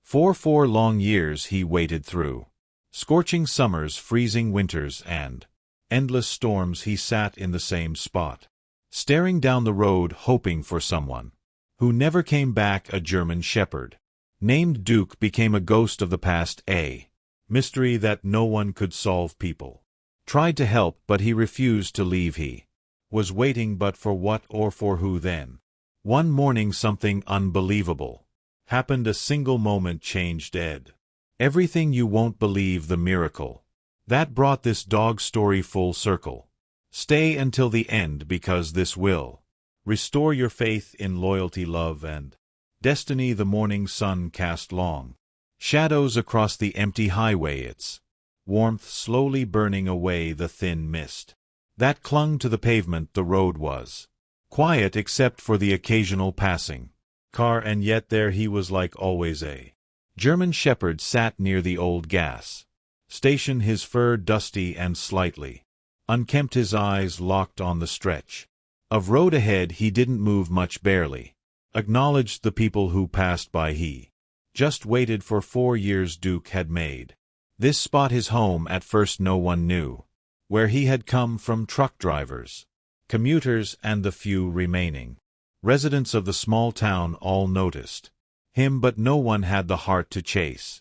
For 4 long years he waited through. Scorching summers, freezing winters, and endless storms he sat in the same spot, staring down the road hoping for someone who never came back. A German shepherd named Duke became a ghost of the past, a mystery that no one could solve. People tried to help, but he refused to leave. He was waiting, but for what or for who? Then, one morning, something unbelievable happened. A single moment changed everything. You won't believe the miracle that brought this dog story full circle. Stay until the end, because this will restore your faith in loyalty, love, and destiny. The morning sun cast long shadows across the empty highway, its warmth slowly burning away the thin mist that clung to the pavement. The road was quiet except for the occasional passing car, and yet there he was, like always. A German shepherd sat near the old gas station, his fur dusty and slightly unkempt, his eyes locked on the stretch of road ahead. He didn't move much, barely acknowledged the people who passed by. He just waited. For 4 years Duke had made this spot his home. At first no one knew where he had come from. Truck drivers, commuters, and the few remaining residents of the small town all noticed him, but no one had the heart to chase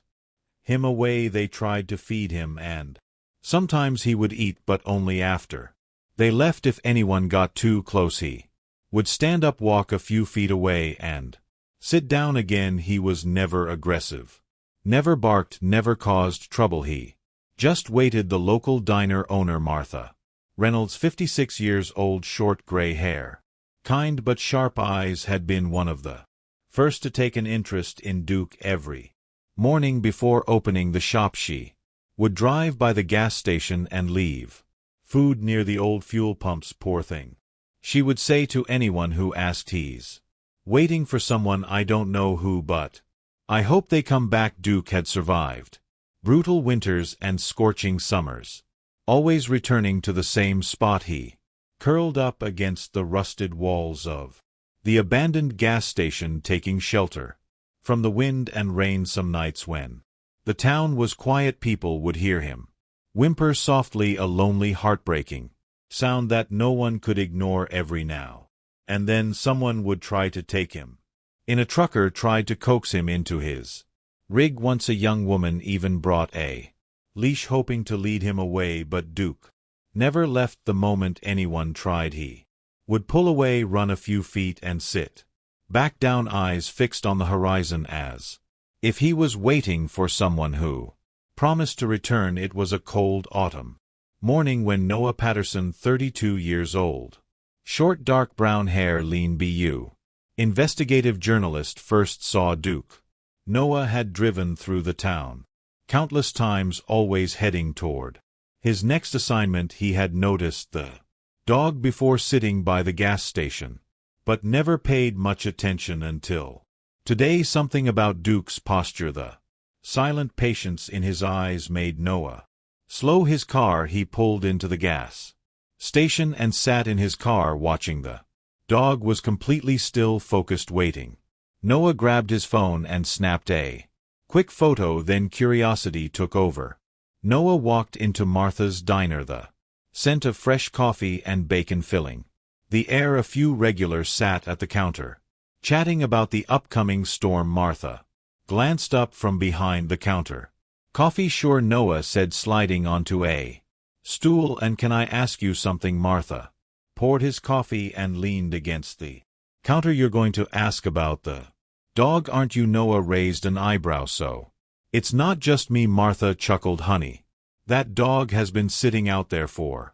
him away. They tried to feed him, and sometimes he would eat, but only after they left. If anyone got too close, he would stand up, walk a few feet away, and sit down again. He was never aggressive, never barked, never caused trouble. He just waited. The local diner owner, Martha Reynolds, 56 years old, short gray hair, kind but sharp eyes, had been one of the first to take an interest in Duke. Every morning before opening the shop, she would drive by the gas station and leave food near the old fuel pumps. Poor thing, she would say to anyone who asked, he's waiting for someone. I don't know who, but I hope they come back. Duke had survived brutal winters and scorching summers, always returning to the same spot. He curled up against the rusted walls of the abandoned gas station, taking shelter from the wind and rain. Some nights when the town was quiet, people would hear him whimper softly, a lonely, heartbreaking sound that no one could ignore. Every now and then someone would try to take him in. A trucker tried to coax him into his rig once. A young woman even brought a leash, hoping to lead him away, but Duke never left. The moment anyone tried, he would pull away, run a few feet, and sit back down, eyes fixed on the horizon, as if he was waiting for someone who promised to return. It was a cold autumn morning when Noah Patterson, 32 years old, short dark brown hair, lean BU investigative journalist, first saw Duke. Noah had driven through the town countless times, always heading toward his next assignment. He had noticed the dog before, sitting by the gas station, but never paid much attention until today. Something about Duke's posture, the silent patience in his eyes, made Noah slow his car. He pulled into the gas station and sat in his car, watching. The dog was completely still, focused, waiting. Noah grabbed his phone and snapped a quick photo, then curiosity took over. Noah walked into Martha's diner, the scent of fresh coffee and bacon filling the air. A few regulars sat at the counter, chatting about the upcoming storm. Martha glanced up from behind the counter. "Coffee, sure," Noah said, sliding onto a stool. "And can I ask you something?" Martha poured his coffee and leaned against the counter. "You're going to ask about the dog, aren't you?" Noah raised an eyebrow. "So it's not just me," Martha chuckled. "Honey, that dog has been sitting out there for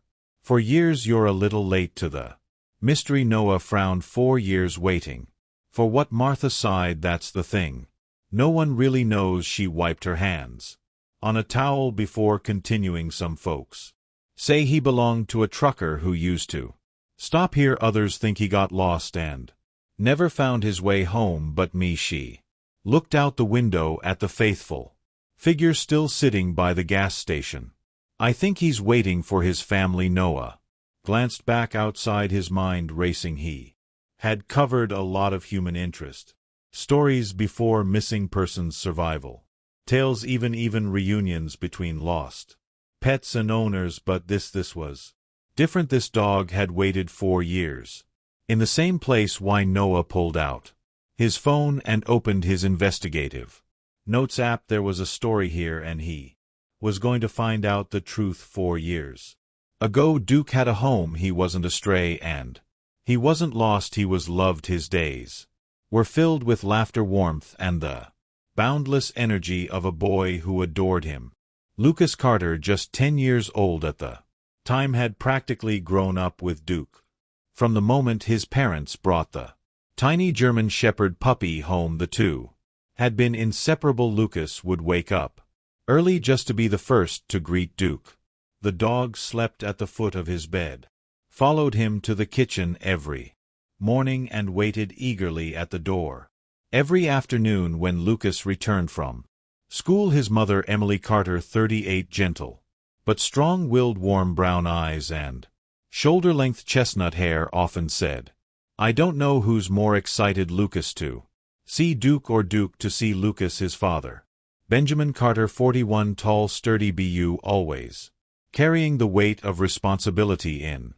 years. You're a little late to the mystery." Noah frowned. 4 years waiting. For what? Martha sighed. "That's the thing. No one really knows." She wiped her hands on a towel before continuing. "Some folks say he belonged to a trucker who used to stop here. Others think he got lost and never found his way home. But me." She looked out the window at the faithful figure still sitting by the gas station. "I think he's waiting for his family." Noah glanced back outside, his mind racing. He had covered a lot of human interest Stories before missing persons survival. Tales even reunions between lost pets and owners, but this was different. This dog had waited 4 years. In the same place. Why Noah pulled out his phone and opened his investigative notes app. There was a story here and he was going to find out the truth. 4 years ago Duke had a home. He wasn't a stray and he wasn't lost. He was loved. His days were filled with laughter, warmth, and the boundless energy of a boy who adored him. Lucas Carter, just 10 years old at the time, had practically grown up with Duke. From the moment his parents brought the tiny German Shepherd puppy home, the two had been inseparable. Lucas would wake up early just to be the first to greet Duke. The dog slept at the foot of his bed, followed him to the kitchen every morning, and waited eagerly at the door every afternoon when Lucas returned from school. His mother, Emily Carter, 38, gentle but strong-willed, warm brown eyes and shoulder-length chestnut hair, often said, "I don't know who's more excited, Lucas to see Duke or Duke to see Lucas." His father, Benjamin Carter, 41, tall, sturdy, always carrying the weight of responsibility in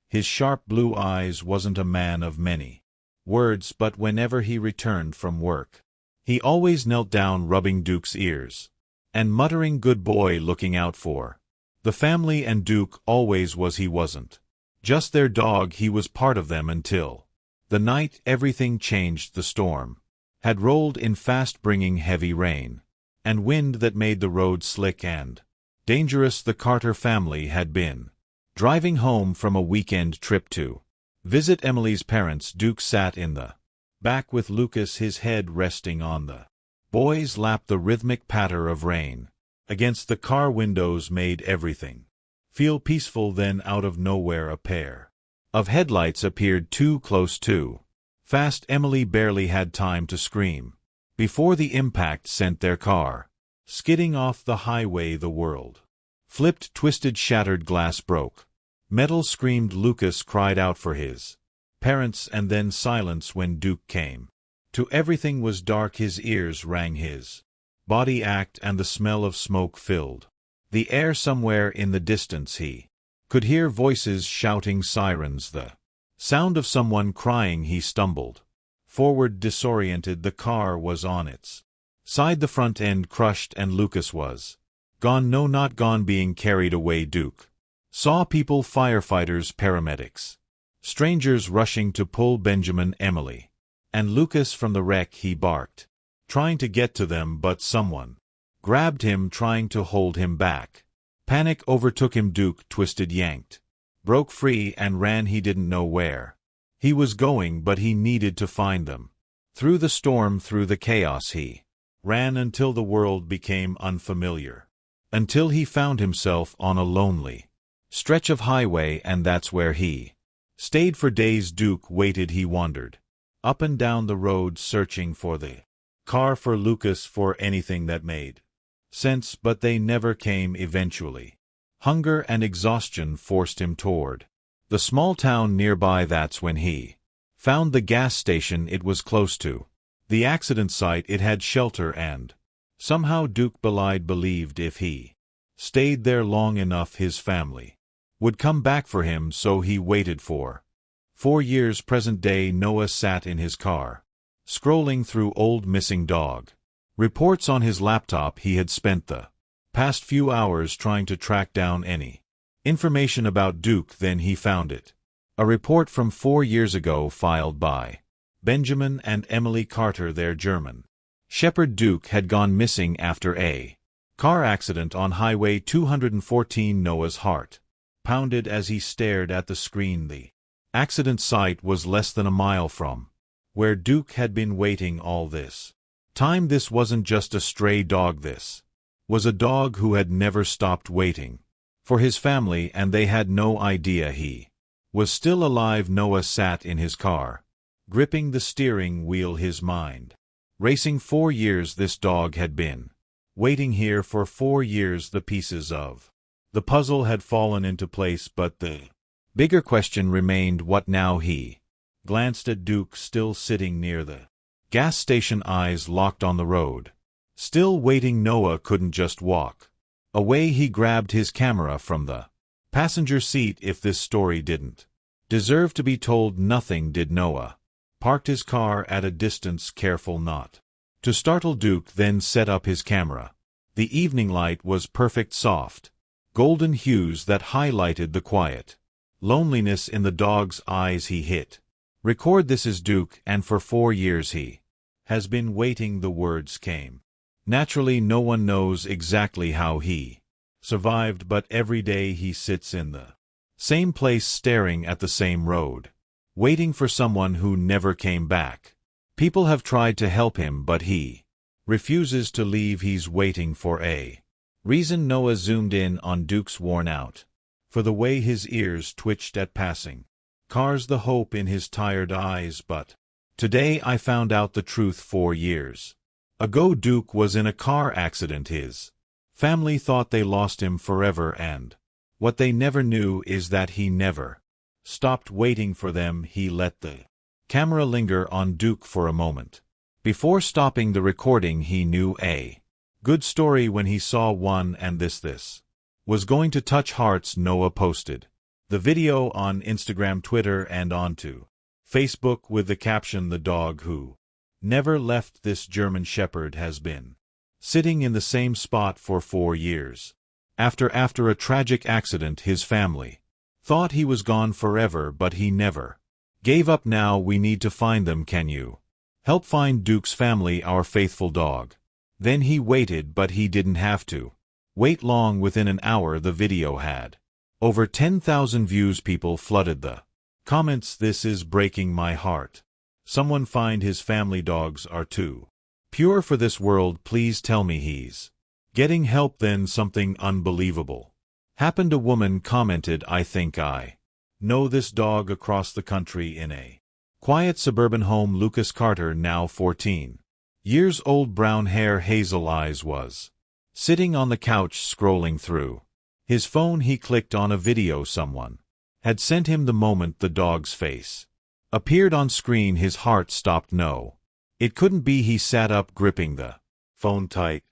his sharp blue eyes, wasn't a man of many words, but whenever he returned from work, he always knelt down, rubbing Duke's ears and muttering, "Good boy," looking out for the family. And Duke always was. He wasn't just their dog, he was part of them until the night everything changed. The storm had rolled in fast, bringing heavy rain and wind that made the road slick and dangerous. The Carter family had been driving home from a weekend trip to visit Emily's parents. Duke sat in the back with Lucas, his head resting on the boy's lap. The rhythmic patter of rain against the car windows made everything feel peaceful. Then out of nowhere a pair of headlights appeared, too close, too fast. Emily barely had time to scream before the impact sent their car skidding off the highway. The world flipped, twisted, shattered, glass broke, metal screamed. Lucas cried out for his parents, and then silence when Duke came to. Everything was dark. His ears rang, his body ached, and the smell of smoke filled the air. Somewhere in the distance he could hear voices shouting, sirens, the sound of someone crying. He stumbled forward, disoriented. The car was on its side, the front end crushed, and Lucas was gone. No, not gone, being carried away. Duke saw people, firefighters, paramedics, strangers rushing to pull Benjamin, Emily, and Lucas from the wreck. He barked, trying to get to them, but someone grabbed him, trying to hold him back. Panic overtook him. Duke twisted, yanked, broke free, and ran. He didn't know where he was going, but he needed to find them. Through the storm, through the chaos, he ran until the world became unfamiliar, until he found himself on a lonely stretch of highway, and that's where he stayed for days. Duke waited. He wandered up and down the road, searching for the car, for Lucas, for anything that made sense, but they never came. Eventually, hunger and exhaustion forced him toward the small town nearby. That's when he found the gas station. It was close to the accident site. It had shelter, and somehow Duke believed if he stayed there long enough, his family would come back for him. So he waited for 4 years. Present day, Noah sat in his car, scrolling through old missing dog reports on his laptop. He had spent the past few hours trying to track down any information about Duke. Then he found it. A report from 4 years ago, filed by Benjamin and Emily Carter. Their German Shepherd Duke had gone missing after a car accident on Highway 214. Noah's heart pounded as he stared at the screen. The accident site was less than a mile from where Duke had been waiting all this time. This wasn't just a stray dog. This was a dog who had never stopped waiting for his family, and they had no idea he was still alive. Noah sat in his car, gripping the steering wheel, his mind racing. 4 years this dog had been waiting here. For 4 years the pieces of the puzzle had fallen into place, but the bigger question remained, what now? He glanced at Duke, still sitting near the Gas station eyes locked on the road. Still waiting, Noah couldn't just walk away. He grabbed his camera from the passenger seat. If this story didn't deserve to be told, nothing did. Noah parked his car at a distance, careful not to startle Duke, then set up his camera. The evening light was perfect, soft golden hues that highlighted the quiet loneliness in the dog's eyes. He hit record. This is Duke, and for 4 years he has been waiting. The words came naturally. No one knows exactly how he survived, but every day he sits in the same place, staring at the same road, waiting for someone who never came back. People have tried to help him, but he refuses to leave. He's waiting for a reason. Noah zoomed in on Duke's worn out for the way his ears twitched at passing cars, the hope in his tired eyes. But today I found out the truth. 4 years ago, Duke was in a car accident. His family thought they lost him forever, and what they never knew is that he never stopped waiting for them. He let the camera linger on Duke for a moment before stopping the recording. He knew a good story when he saw one, and this was going to touch hearts. Noah posted the video on Instagram, Twitter, and onto Facebook with the caption, "The dog who never left. This German Shepherd has been sitting in the same spot for 4 years. After a tragic accident, his family thought he was gone forever, but he never gave up. Now we need to find them. Can you help find Duke's family, our faithful dog?" Then he waited, but he didn't have to wait long. Within an hour, the video had over 10,000 views. People flooded the comments. "This is breaking my heart. Someone find his family. Dogs are too pure for this world. Please tell me he's getting help." Then something unbelievable happened. A woman commented, "I think I know this dog," across the country in a quiet suburban home. Lucas Carter, now 14 years old, brown hair, hazel eyes, was sitting on the couch scrolling through his phone. He clicked on a video someone had sent him. The moment the dog's face appeared on screen, his heart stopped. No, it couldn't be. He sat up, gripping the phone tight,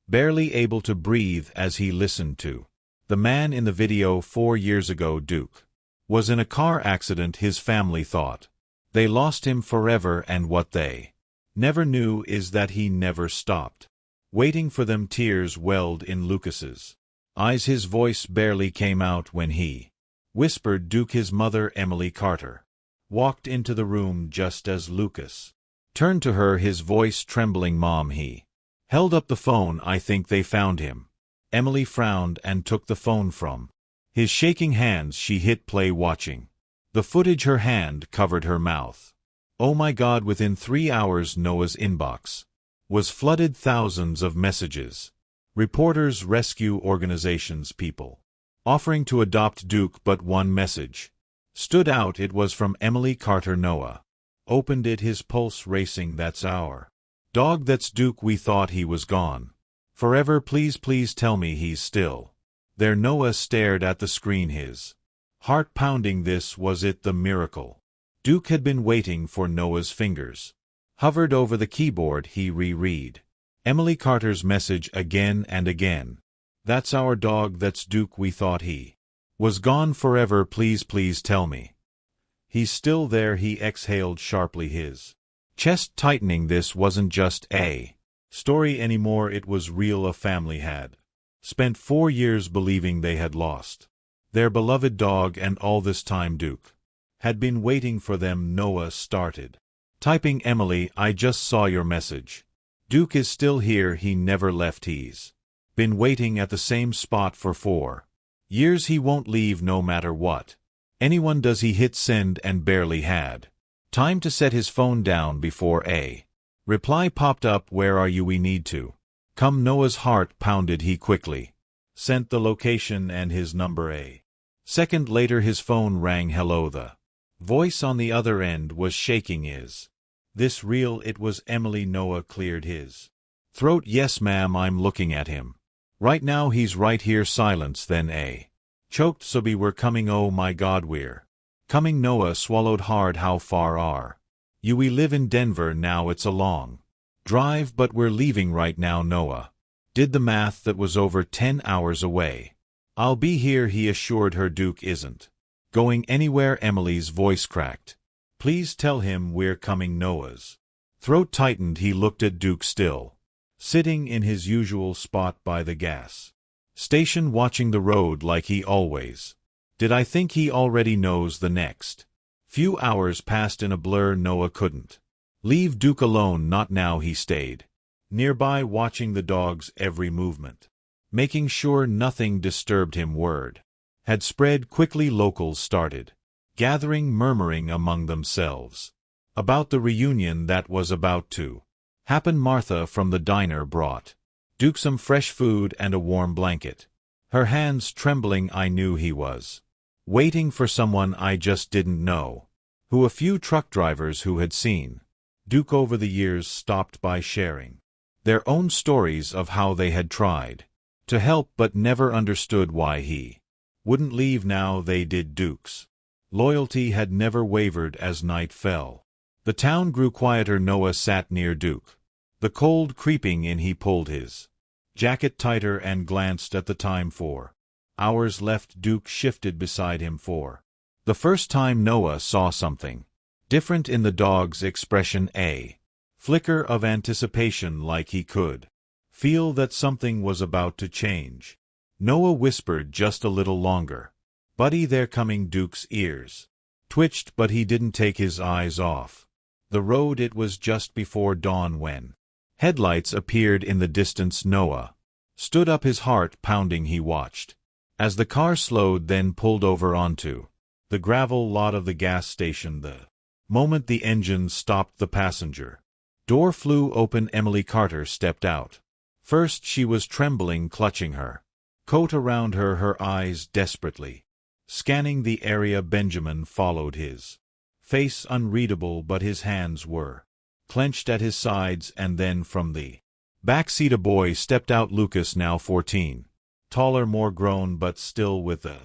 barely able to breathe as he listened to the man in the video. 4 years ago, Duke was in a car accident. His family thought they lost him forever, and what they never knew is that he never stopped waiting for them. Tears welled in Lucas's eyes. His voice barely came out when he whispered Duke. His mother, Emily Carter, walked into the room just as Lucas turned to her, his voice trembling. "Mom." He held up the phone. "I think they found him." Emily frowned and took the phone from his shaking hands. She hit play, watching the footage. Her hand covered her mouth. Oh my God. Within 3 hours, Noah's inbox was flooded. Thousands of messages. Reporters, rescue organizations, people offering to adopt Duke. But one message stood out. It was from Emily Carter. Noah opened it, his pulse racing. "That's our dog. That's Duke. We thought he was gone forever. Please tell me he's still there." Noah stared at the screen, his heart pounding. This was it, the miracle Duke had been waiting for. Noah's fingers hovered over the keyboard. He reread Emily Carter's message again and again. "That's our dog. That's Duke. We thought he was gone forever. Please tell me he's still there." He exhaled sharply, his chest tightening. This wasn't just a story anymore. It was real. A family had spent 4 years believing they had lost their beloved dog, and all this time Duke had been waiting for them. Noah started typing, "Emily, I just saw your message. Duke is still here. He never left. He's been waiting at the same spot for 4 years. He won't leave no matter what anyone does." He hit send and barely had time to set his phone down before a reply popped up. "Where are you? We need to come." Noah's heart pounded. He quickly sent the location and his number. A second later, his phone rang. "Hello." The voice on the other end was shaking. "Is this real?" It was Emily. Noah cleared his throat. "Yes, ma'am, I'm looking at him right now. He's right here." Silence, then a choked sob. "We're coming. Oh my God, we're coming." Noah swallowed hard. "How far are We live in Denver now, it's a long drive, but we're leaving right now. Noah did the math, that was over 10 hours away. I'll be here, he assured her. Duke isn't going anywhere. Emily's voice cracked. Please tell him we're coming. Noah's throat tightened. He looked at Duke, still sitting in his usual spot by the gas station, watching the road like he always did. I think he already knows. The next few hours passed in a blur. Noah couldn't leave Duke alone, not now. He stayed nearby, watching the dog's every movement, making sure nothing disturbed him. Word had spread quickly. Locals started gathering, murmuring among themselves about the reunion that was about to happen. Martha from the diner brought Duke some fresh food and a warm blanket, her hands trembling. I knew he was waiting for someone, I just didn't know who. A few truck drivers who had seen Duke over the years stopped by, sharing their own stories of how they had tried to help but never understood why he wouldn't leave. Now they did. Duke's loyalty had never wavered. As night fell, the town grew quieter. Noah sat near Duke, the cold creeping in. He pulled his jacket tighter and glanced at the time. 4 hours left. Duke shifted beside him for the first time. Noah saw something different in the dog's expression, a flicker of anticipation, like he could feel that something was about to change. Noah whispered, just a little longer, buddy, they're coming. Duke's ears twitched, but he didn't take his eyes off the road. It was just before dawn when headlights appeared in the distance. Noah stood up, his heart pounding. He watched as the car slowed, then pulled over onto the gravel lot of the gas station. The moment the engine stopped, the passenger door flew open. Emily Carter stepped out. First, she was trembling, clutching her coat around her, her eyes desperately scanning the area. Benjamin followed, his face unreadable, but his hands were clenched at his sides. And then from the back seat a boy stepped out. Lucas, now 14, taller, more grown, but still with the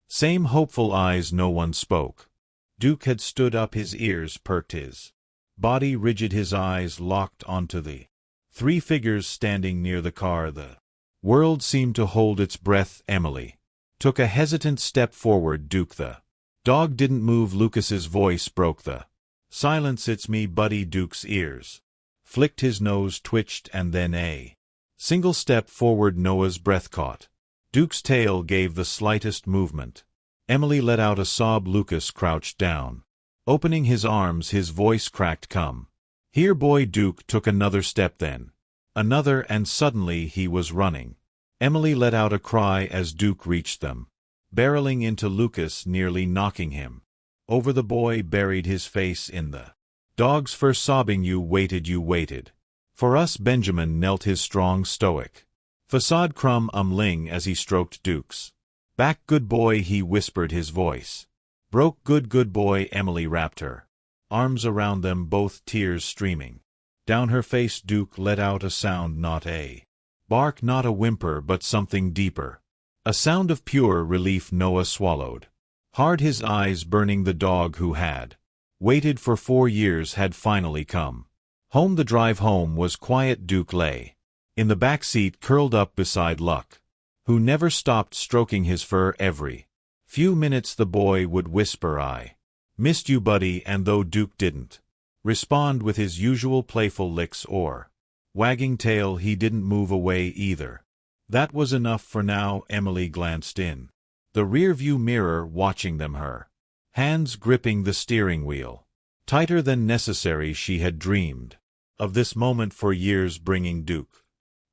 same hopeful eyes. No one spoke. Duke had stood up, his ears perked, his body rigid, his eyes locked onto the 3 figures standing near the car. The world seemed to hold its breath. Emily took a hesitant step forward. Duke, the dog didn't move. Lucas's voice broke the silence. It's me, buddy. Duke's ears flicked, his nose twitched, and then a single step forward. Noah's breath caught Duke's tail, gave the slightest movement. Emily let out a sob. Lucas crouched down, opening his arms, his voice cracked. Come here, boy. Duke took another step, then another, and suddenly he was running. Emily let out a cry as Duke reached them, barreling into Lucas, nearly knocking him over. The boy buried his face in the dog's fur, sobbing, you waited for us. Benjamin knelt, his strong, stoic facade crumbling as he stroked Duke's back. Good boy, he whispered, his voice broke. Good boy. Emily wrapped her arms around them, both tears streaming down her face. Duke let out a sound, not a bark, not a whimper, but something deeper, a sound of pure relief. Noah swallowed hard, his eyes burning. The dog who had waited for 4 years had finally come home. The drive home was quiet. Duke lay in the back seat, curled up beside Luck, who never stopped stroking his fur. Every few minutes the boy would whisper, I missed you, buddy. And though Duke didn't respond with his usual playful licks or wagging tail, he didn't move away either. That was enough for now. Emily glanced in the rear-view mirror, watching them, her hands gripping the steering wheel tighter than necessary. She had dreamed of this moment for years, bringing Duke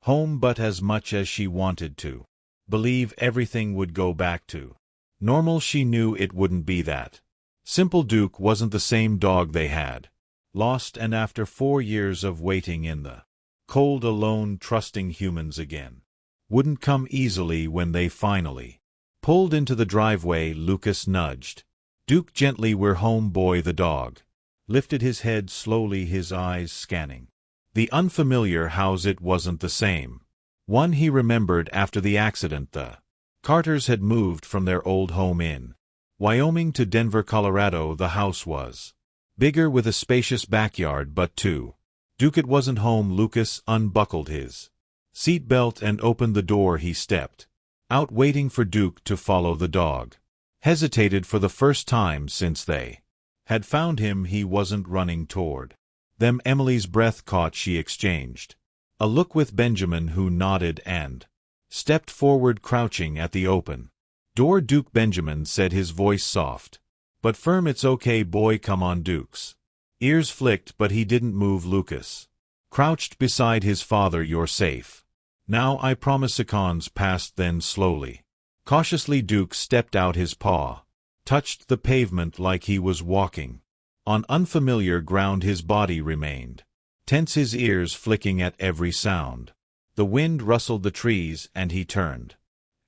home, but as much as she wanted to believe everything would go back to normal, she knew it wouldn't be that simple. Duke wasn't the same dog they had lost, and after 4 years of waiting in the cold, alone, trusting humans again wouldn't come easily. When they finally pulled into the driveway, Lucas nudged Duke gently. We're home, boy. The dog lifted his head slowly, his eyes scanning the unfamiliar house. It wasn't the same one he remembered after the accident. The Carters had moved from their old home in Wyoming to Denver, Colorado. The house was bigger with a spacious backyard but two. Duke it wasn't home. Lucas unbuckled his seat belt and opened the door. He stepped out waiting for Duke to follow. The dog hesitated for the first time since they had found him. He wasn't running toward them. Emily's breath caught. She exchanged a look with Benjamin, who nodded and stepped forward, crouching at the open door. Duke, Benjamin said, his voice soft but firm. It's okay, boy, come on. Duke's ears flicked, but he didn't move. Lucas crouched beside his father. You're safe now, I promise. Seconds passed, then slowly, cautiously, Duke stepped out. His paw touched the pavement like he was walking on unfamiliar ground. His body remained tense, his ears flicking at every sound. The wind rustled the trees, and he turned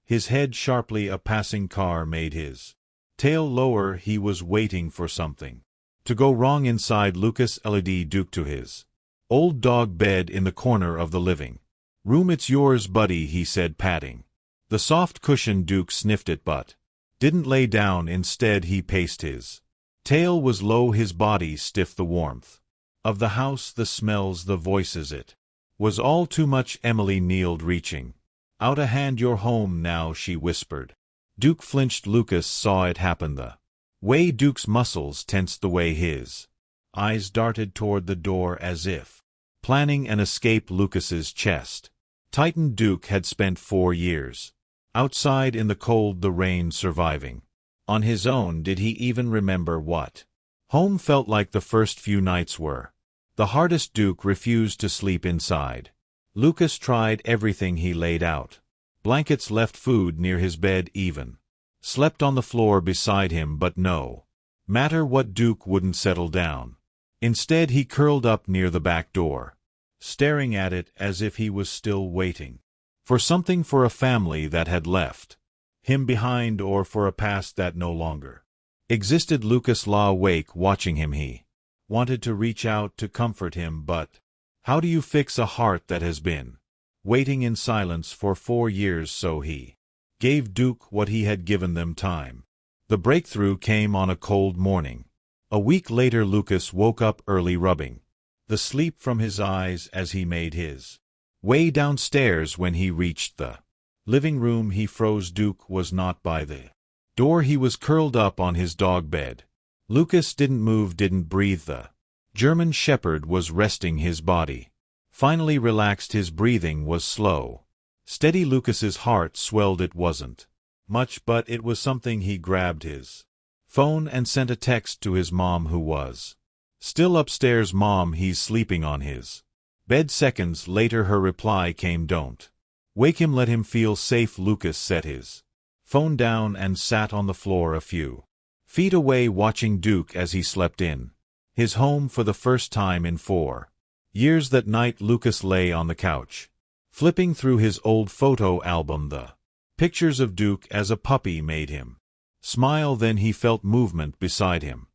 his head sharply. A passing car made his tail lower. He was waiting for something to go wrong inside. Lucas led Duke to his old dog bed in the corner of the living room. It's yours, buddy, he said, patting the soft cushion. Duke sniffed it but didn't lay down. Instead, he paced. His tail was low, his body stiff. The warmth of the house, the smells, the voices, it was all too much. Emily kneeled, reaching out a hand. You're home now, she whispered. Duke flinched. Lucas saw it happen. The way Duke's muscles tensed, the way his eyes darted toward the door as if planning an escape. Lucas's chest tightened. Duke had spent 4 years outside in the cold, the rain, surviving on his own. Did he even remember what home felt like? The first few nights were the hardest. Duke refused to sleep inside. Lucas tried everything. He laid out blankets, left food near his bed, even slept on the floor beside him, but no matter what, Duke wouldn't settle down. Instead, he curled up near the back door, staring at it as if he was still waiting for something, for a family that had left him behind, or for a past that no longer existed. Lucas lay awake, watching him. He wanted to reach out to comfort him, but how do you fix a heart that has been waiting in silence for 4 years? So he gave Duke what he had given them: time. The breakthrough came on a cold morning. A week later, Lucas woke up early, rubbing the sleep from his eyes as he made his way downstairs. When he reached the living room, he froze. Duke was not by the door. He was curled up on his dog bed. Lucas didn't move, didn't breathe. The German Shepherd was resting, his body finally relaxed. His breathing was slow, steady. Lucas's heart swelled. It wasn't much, but it was something. He grabbed his phone and sent a text to his mom, who was still upstairs. Mom, he's sleeping on his bed. Seconds later, her reply came: don't wake him, let him feel safe. Lucas set his phone down and sat on the floor a few feet away, watching Duke as he slept in his home for the first time in 4 years. That night, Lucas lay on the couch, flipping through his old photo album. The pictures of Duke as a puppy made him smile. Then he felt movement beside him.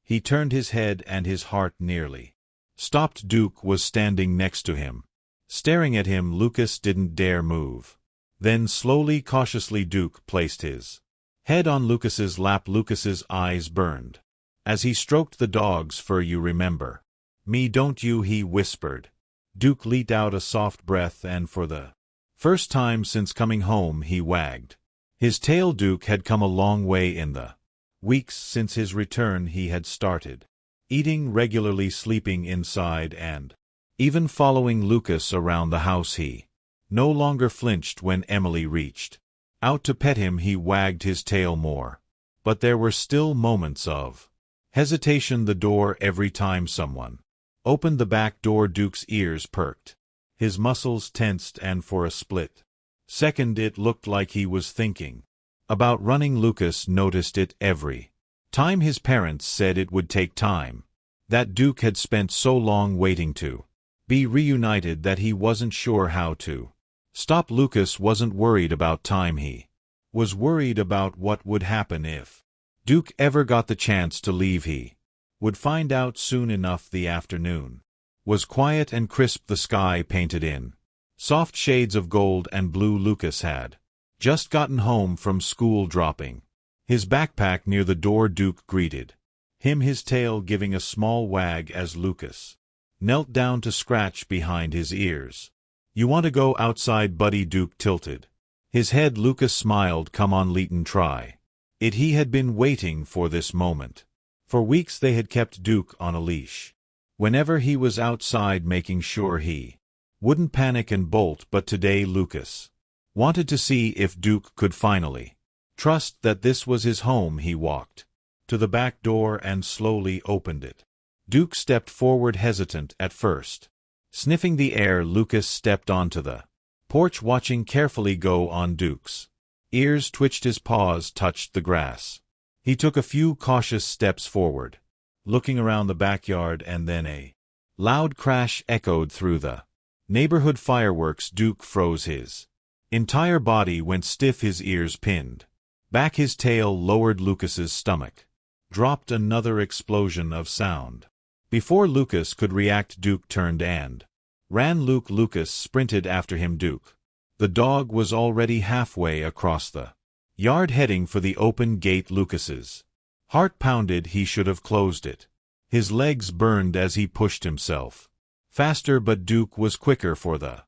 He turned his head and his heart nearly stopped. Duke was standing next to him, staring at him. Lucas didn't dare move. Then slowly, cautiously, Duke placed his head on Lucas's lap. Lucas's eyes burned as he stroked the dog's fur. You remember me, don't you? He whispered. Duke let out a soft breath, and for the first time since coming home, he wagged his tail. Duke had come a long way in the weeks since his return. He had started eating regularly, sleeping inside, and even following Lucas around the house. He no longer flinched when Emily reached out to pet him. He wagged his tail more, but there were still moments of hesitation. The door, every time someone opened the back door, Duke's ears perked, his muscles tensed, and for a split second it looked like he was thinking about running. Lucas noticed it every time. His parents said it would take time, that Duke had spent so long waiting to be reunited that he wasn't sure how to stop. Lucas wasn't worried about time. He was worried about what would happen if Duke ever got the chance to leave. He would find out soon enough. The afternoon was quiet and crisp, the sky painted in soft shades of gold and blue. Lucas had just gotten home from school, dropping his backpack near the door. Duke greeted him his tail giving a small wag as Lucas knelt down to scratch behind his ears. "You want to go outside, buddy?" Duke tilted his head. Lucas smiled. "Come on, Leighton, try it." He had been waiting for this moment. For weeks they had kept Duke on a leash whenever he was outside, making sure he wouldn't panic and bolt, but today Lucas wanted to see if Duke could finally trust that this was his home. He walked to the back door and slowly opened it. Duke stepped forward, hesitant at first, sniffing the air. Lucas stepped onto the porch, watching carefully. Go on. Duke's ears twitched, his paws touched the grass. He took a few cautious steps forward, looking around the backyard, and then a loud crash echoed through the neighborhood. Fireworks. Duke froze. His entire body went stiff, his ears pinned back, his tail lowered. Lucas's stomach dropped. Another explosion of sound. Before Lucas could react, Duke turned and ran. Lucas sprinted after him. Duke, the dog, was already halfway across the yard, heading for the open gate. Lucas's heart pounded. He should have closed it. His legs burned as he pushed himself faster, but Duke was quicker. For the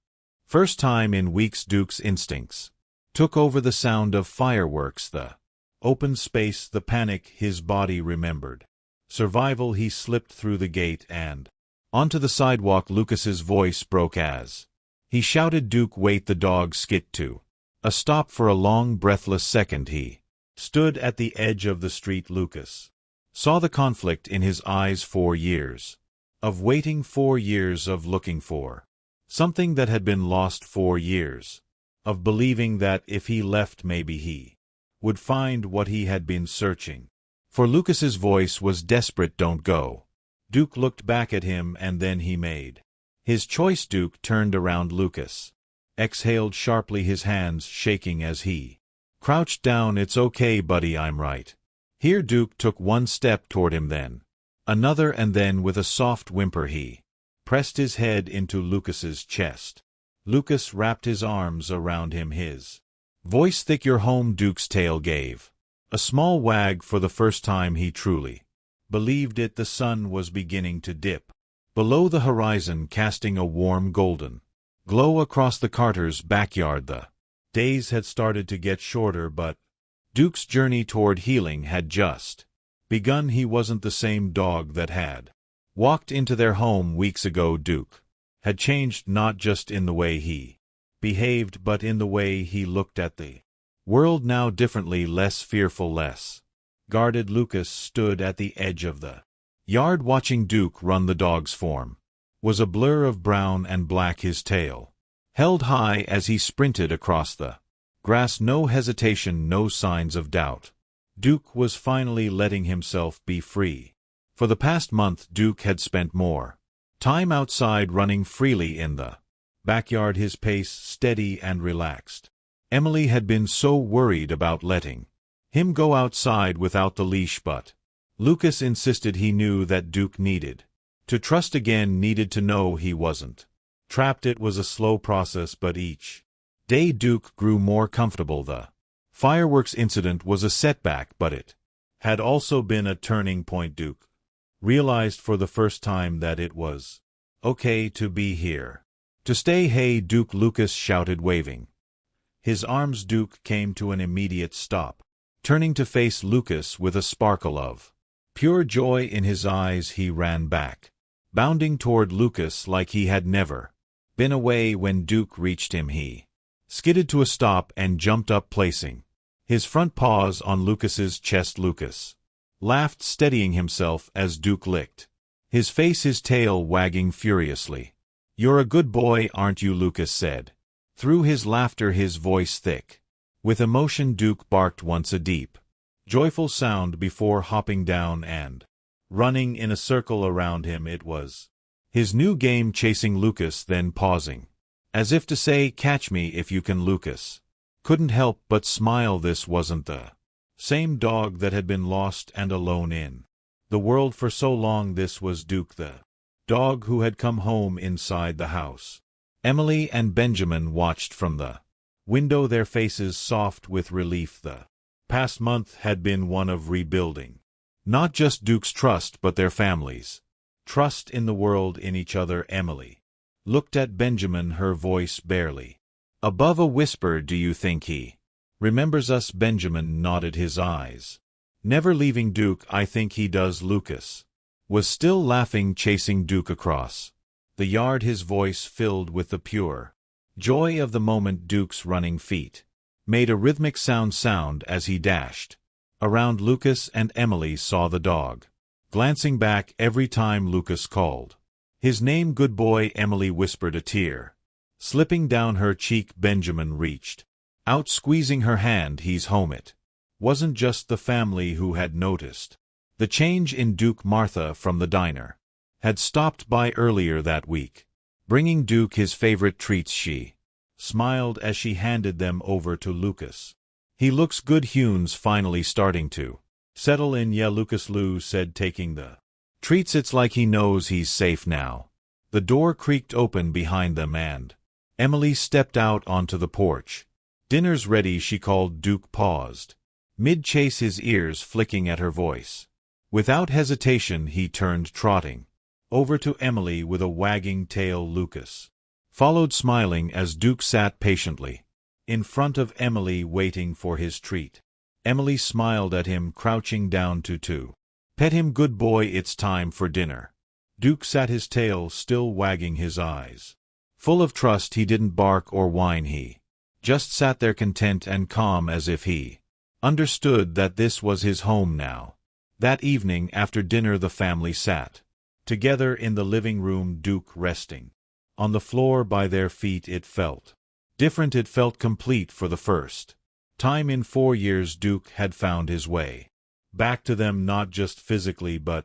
first time in weeks, Duke's instincts took over. The sound of fireworks, the open space, the panic. His body remembered survival. He slipped through the gate and onto the sidewalk. Lucas's voice broke as he shouted, "Duke, wait!" The dog skidded to a stop. For a long, breathless second he stood at the edge of the street. Lucas saw the conflict in his eyes. 4 years of waiting, 4 years of looking for something that had been lost, 4 years of believing that if he left maybe he would find what he had been searching for. Lucas's voice was desperate. "Don't go." Duke looked back at him, and then he made his choice. Duke turned around. Lucas exhaled sharply, his hands shaking as he crouched down. "It's okay, buddy, I'm right here." Duke took one step toward him, then another, and then with a soft whimper he pressed his head into Lucas's chest. Lucas wrapped his arms around him, his voice thick. "You're home." Duke's tail gave a small wag. For the first time he truly believed it. The sun was beginning to dip below the horizon, casting a warm golden glow across the Carters' backyard. The days had started to get shorter, but Duke's journey toward healing had just begun. He wasn't the same dog that had walked into their home weeks ago. Duke had changed, not just in the way he behaved, but in the way he looked at the world now, differently, less fearful, less guarded. Lucas stood at the edge of the yard, watching Duke run. The dog's form was a blur of brown and black, his tail held high as he sprinted across the grass. No hesitation, no signs of doubt. Duke was finally letting himself be free. For the past month, Duke had spent more time outside, running freely in the backyard, his pace steady and relaxed. Emily had been so worried about letting him go outside without the leash, but Lucas insisted. He knew that Duke needed to trust again, needed to know he wasn't trapped. It was a slow process, but each day Duke grew more comfortable. The fireworks incident was a setback, but it had also been a turning point. Duke realized for the first time that it was okay to be here, to stay. "Hey, Duke!" Lucas shouted, waving his arms. Duke came to an immediate stop, turning to face Lucas with a sparkle of pure joy in his eyes. He ran back, bounding toward Lucas like he had never been away. When Duke reached him, he skidded to a stop and jumped up, placing his front paws on Lucas's chest. Lucas laughed, steadying himself as Duke licked his face, his tail wagging furiously. "You're a good boy, aren't you?" Lucas said through his laughter, his voice thick with emotion. Duke barked once, a deep, joyful sound, before hopping down and running in a circle around him. It was his new game, chasing Lucas, then pausing, as if to say, "Catch me if you can." Lucas couldn't help but smile. This wasn't the same dog that had been lost and alone in the world for so long. This was Duke, the dog who had come home inside the house. Emily and Benjamin watched from the window, their faces soft with relief. The past month had been one of rebuilding. Not just Duke's trust but their families. Trust in the world, in each other. Emily looked at Benjamin, her voice barely above a whisper. Do you think he remembers us? Benjamin nodded his eyes. Never leaving Duke. I think he does. Lucas was still laughing, chasing Duke across the yard, his voice filled with the pure joy of the moment. Duke's running feet made a rhythmic sound as he dashed around. Lucas and Emily saw the dog glancing back every time Lucas called his name. Good boy, Emily whispered, a tear slipping down her cheek. Benjamin reached out, squeezing her hand. He's home. It wasn't just the family who had noticed the change in Duke. Martha from the diner had stopped by earlier that week, bringing Duke his favorite treats. She smiled as she handed them over to Lucas. He looks good. Hune's finally starting to settle in. Yeah, Lucas, Lou said, taking the treats. It's like he knows he's safe now. The door creaked open behind them and Emily stepped out onto the porch. Dinner's ready, she called. Duke paused mid-chase, his ears flicking at her voice. Without hesitation, he turned, trotting over to Emily with a wagging tail. Lucas followed, smiling, as Duke sat patiently in front of Emily, waiting for his treat. Emily smiled at him, crouching down to pet him. Good boy, it's time for dinner. Duke sat, his tail still wagging, his eyes full of trust. He didn't bark or whine. He just sat there, content and calm, as if he understood that this was his home now. That evening after dinner, the family sat together in the living room, Duke resting on the floor by their feet. It felt different. It felt complete. For the first time in 4 years, Duke had found his way back to them, not just physically but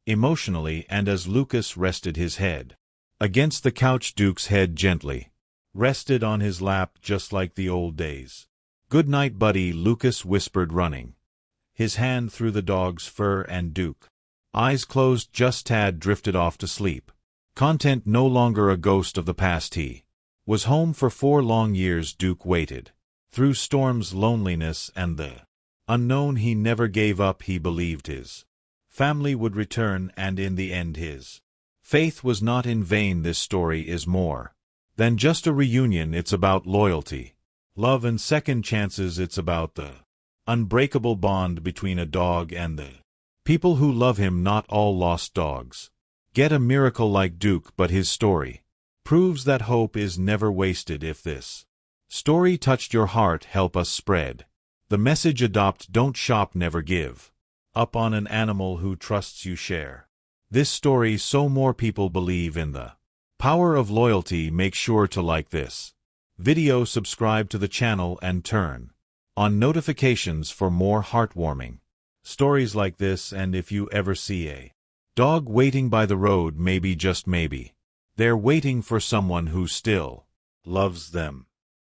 emotionally. And as Lucas rested his head against the couch, Duke's head gently rested on his lap, just like the old days. Good night, buddy, Lucas whispered, running his hand through the dog's fur, and Duke, eyes closed, just tad, drifted off to sleep. Content no longer a ghost of the past. He was home for 4 long years. Duke waited through storms, loneliness, and the unknown. He never gave up. He believed his family would return, and in the end his faith was not in vain. This story is more than just a reunion. It's about loyalty, love, and second chances. It's about the unbreakable bond between a dog and the people who love him. Not all lost dogs get a miracle like Duke, but his story proves that hope is never wasted. If this story touched your heart, help us spread the message. Adopt, don't shop, never give up on an animal who trusts you. Share this story so more people believe in the power of loyalty. Make sure to like this video, subscribe to the channel, and turn on notifications for more heartwarming stories like this. And if you ever see a dog waiting by the road, maybe, just maybe, they're waiting for someone who still loves them.